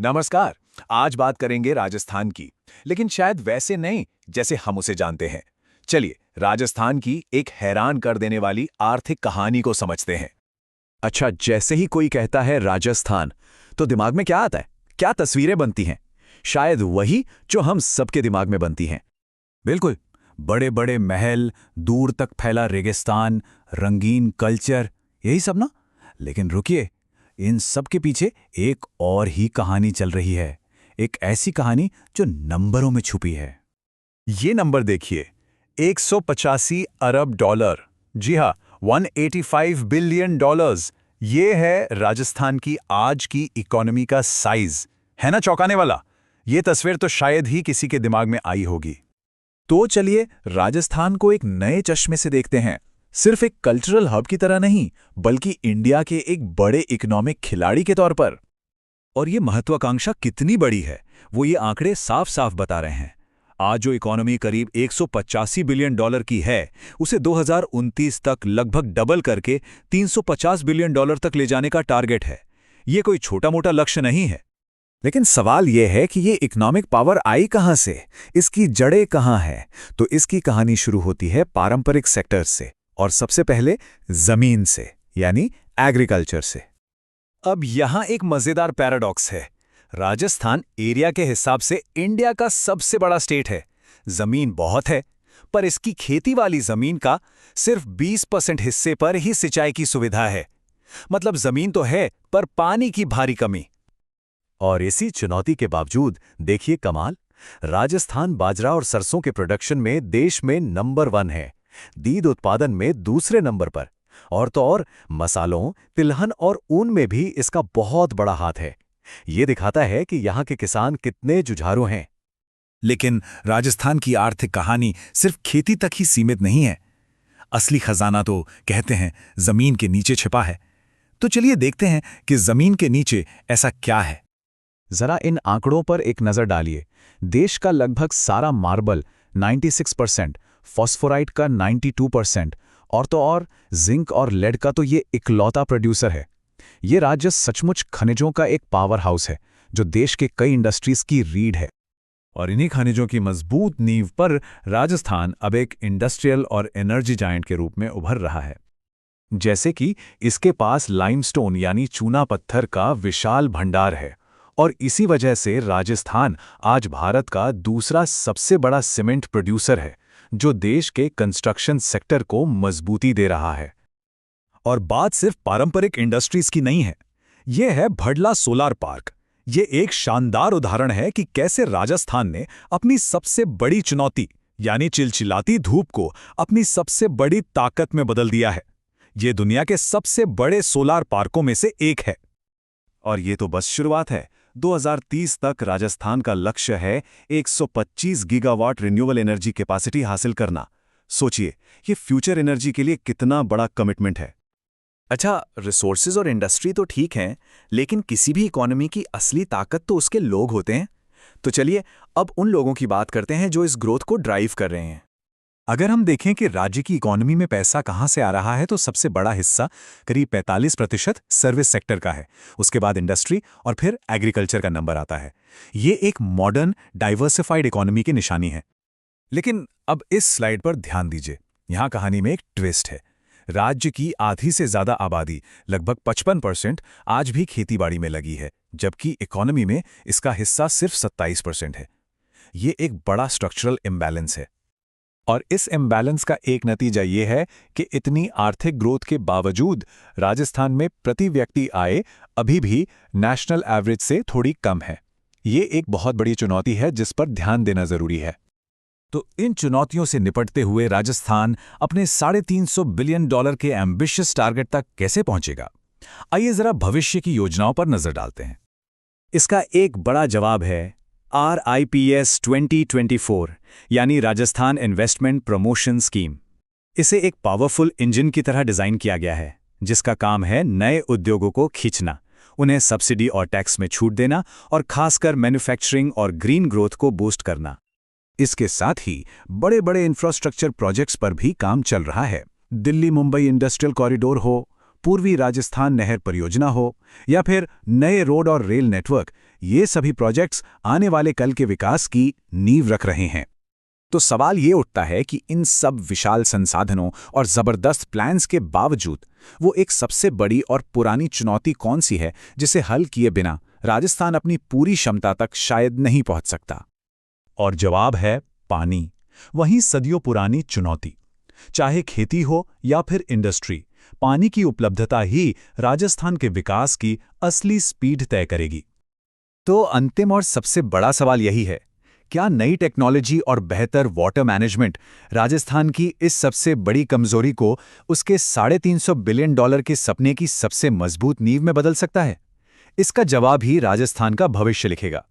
नमस्कार। आज बात करेंगे राजस्थान की, लेकिन शायद वैसे नहीं जैसे हम उसे जानते हैं। चलिए राजस्थान की एक हैरान कर देने वाली आर्थिक कहानी को समझते हैं। अच्छा, जैसे ही कोई कहता है राजस्थान, तो दिमाग में क्या आता है? क्या तस्वीरें बनती हैं? शायद वही जो हम सबके दिमाग में बनती हैं। बिल्कुल। बड़े बड़े महल, दूर तक फैला रेगिस्तान, रंगीन कल्चर, यही सब ना। लेकिन रुकिए, इन सब के पीछे एक और ही कहानी चल रही है। एक ऐसी कहानी जो नंबरों में छुपी है। ये नंबर देखिए, 185 अरब डॉलर। जी हाँ, 185 बिलियन डॉलर्स। ये है राजस्थान की आज की इकोनॉमी का साइज। है ना चौंकाने वाला? ये तस्वीर तो शायद ही किसी के दिमाग में आई होगी। तो चलिए राजस्थान को एक नए चश्मे से देखते हैं। सिर्फ एक कल्चरल हब की तरह नहीं, बल्कि इंडिया के एक बड़े इकोनॉमिक खिलाड़ी के तौर पर। और ये महत्वाकांक्षा कितनी बड़ी है, वो ये आंकड़े साफ साफ बता रहे हैं। आज जो इकोनॉमी करीब 185 बिलियन डॉलर की है, उसे 2029 तक लगभग डबल करके 350 बिलियन डॉलर तक ले जाने का टारगेट है। ये कोई छोटा मोटा लक्ष्य नहीं है। लेकिन सवाल यह है कि ये इकोनॉमिक पावर आई कहां से, इसकी जड़ें कहां हैं? तो इसकी कहानी शुरू होती है पारंपरिक सेक्टर से, और सबसे पहले जमीन से, यानी एग्रीकल्चर से। अब यहाँ एक मजेदार पैराडॉक्स है। राजस्थान एरिया के हिसाब से इंडिया का सबसे बड़ा स्टेट है। जमीन बहुत है, पर इसकी खेती वाली जमीन का सिर्फ 20% हिस्से पर ही सिंचाई की सुविधा है। मतलब जमीन तो है, पर पानी की भारी कमी। और इसी चुनौती के बावजूद देखिए कमाल, राजस्थान बाजरा और सरसों के प्रोडक्शन में देश में नंबर 1 है, दूध उत्पादन में दूसरे नंबर पर, और तो और मसालों, तिलहन और ऊन में भी इसका बहुत बड़ा हाथ है। ये दिखाता है कि यहाँ के किसान कितने जुझारू हैं। लेकिन राजस्थान की आर्थिक कहानी सिर्फ खेती तक ही सीमित नहीं है। असली खजाना तो कहते हैं जमीन के नीचे छिपा है। तो चलिए देखते हैं कि जमीन के नीचे ऐसा क्या है। जरा इन आंकड़ों पर एक नजर डालिए। देश का लगभग सारा मार्बल 96%, फॉस्फोराइट का 92%, और तो और जिंक और लेड का तो ये इकलौता प्रोड्यूसर है। ये राज्य सचमुच खनिजों का एक पावर हाउस है, जो देश के कई इंडस्ट्रीज की रीढ़ है। और इन्हीं खनिजों की मजबूत नींव पर राजस्थान अब एक इंडस्ट्रियल और एनर्जी जायंट के रूप में उभर रहा है। जैसे कि इसके पास लाइमस्टोन यानी चूना पत्थर का विशाल भंडार है, और इसी वजह से राजस्थान आज भारत का दूसरा सबसे बड़ा सीमेंट प्रोड्यूसर है, जो देश के कंस्ट्रक्शन सेक्टर को मजबूती दे रहा है। और बात सिर्फ पारंपरिक इंडस्ट्रीज की नहीं है। यह है भडला सोलार पार्क। ये एक शानदार उदाहरण है कि कैसे राजस्थान ने अपनी सबसे बड़ी चुनौती यानी चिलचिलाती धूप को अपनी सबसे बड़ी ताकत में बदल दिया है। ये दुनिया के सबसे बड़े सोलार पार्कों में से एक है। और ये तो बस शुरुआत है। 2030 तक राजस्थान का लक्ष्य है 125 गीगावाट रिन्यूएबल एनर्जी कैपेसिटी हासिल करना। सोचिए, ये फ्यूचर एनर्जी के लिए कितना बड़ा कमिटमेंट है। अच्छा, रिसोर्सेज और इंडस्ट्री तो ठीक हैं, लेकिन किसी भी इकोनॉमी की असली ताकत तो उसके लोग होते हैं। तो चलिए अब उन लोगों की बात करते हैं जो इस ग्रोथ को ड्राइव कर रहे हैं। अगर हम देखें कि राज्य की इकोनॉमी में पैसा कहां से आ रहा है, तो सबसे बड़ा हिस्सा करीब 45% सर्विस सेक्टर का है। उसके बाद इंडस्ट्री और फिर एग्रीकल्चर का नंबर आता है। ये एक मॉडर्न डाइवर्सिफाइड इकोनॉमी की निशानी है। लेकिन अब इस स्लाइड पर ध्यान दीजिए। यहां कहानी में एक ट्विस्ट है। राज्य की आधी से ज्यादा आबादी, लगभग 55%, आज भी खेतीबाड़ी में लगी है, जबकि इकोनॉमी में इसका हिस्सा सिर्फ 27% है। ये एक बड़ा स्ट्रक्चरल इम्बैलेंस है। और इस इम्बैलेंस का एक नतीजा ये है कि इतनी आर्थिक ग्रोथ के बावजूद राजस्थान में प्रति व्यक्ति आय अभी भी नेशनल एवरेज से थोड़ी कम है। ये एक बहुत बड़ी चुनौती है जिस पर ध्यान देना जरूरी है। तो इन चुनौतियों से निपटते हुए राजस्थान अपने 350 बिलियन डॉलर के एम्बिशियस टारगेट तक कैसे पहुंचेगा? आइए जरा भविष्य की योजनाओं पर नजर डालते हैं। इसका एक बड़ा जवाब है RIPS 2024, यानी राजस्थान इन्वेस्टमेंट प्रमोशन स्कीम। इसे एक पावरफुल इंजन की तरह डिजाइन किया गया है, जिसका काम है नए उद्योगों को खींचना, उन्हें सब्सिडी और टैक्स में छूट देना, और खासकर मैन्युफैक्चरिंग और ग्रीन ग्रोथ को बूस्ट करना। इसके साथ ही बड़े बड़े इंफ्रास्ट्रक्चर प्रोजेक्ट्स पर भी काम चल रहा है। दिल्ली मुंबई इंडस्ट्रियल कॉरिडोर हो, पूर्वी राजस्थान नहर परियोजना हो, या फिर नए रोड और रेल नेटवर्क, ये सभी प्रोजेक्ट्स आने वाले कल के विकास की नींव रख रहे हैं। तो सवाल ये उठता है कि इन सब विशाल संसाधनों और जबरदस्त प्लान्स के बावजूद वो एक सबसे बड़ी और पुरानी चुनौती कौन सी है जिसे हल किए बिना राजस्थान अपनी पूरी क्षमता तक शायद नहीं पहुंच सकता। और जवाब है पानी, वही सदियों पुरानी चुनौती। चाहे खेती हो या फिर इंडस्ट्री, पानी की उपलब्धता ही राजस्थान के विकास की असली स्पीड तय करेगी। तो अंतिम और सबसे बड़ा सवाल यही है, क्या नई टेक्नोलॉजी और बेहतर वाटर मैनेजमेंट राजस्थान की इस सबसे बड़ी कमजोरी को उसके $350 बिलियन के सपने की सबसे मजबूत नींव में बदल सकता है? इसका जवाब ही राजस्थान का भविष्य लिखेगा।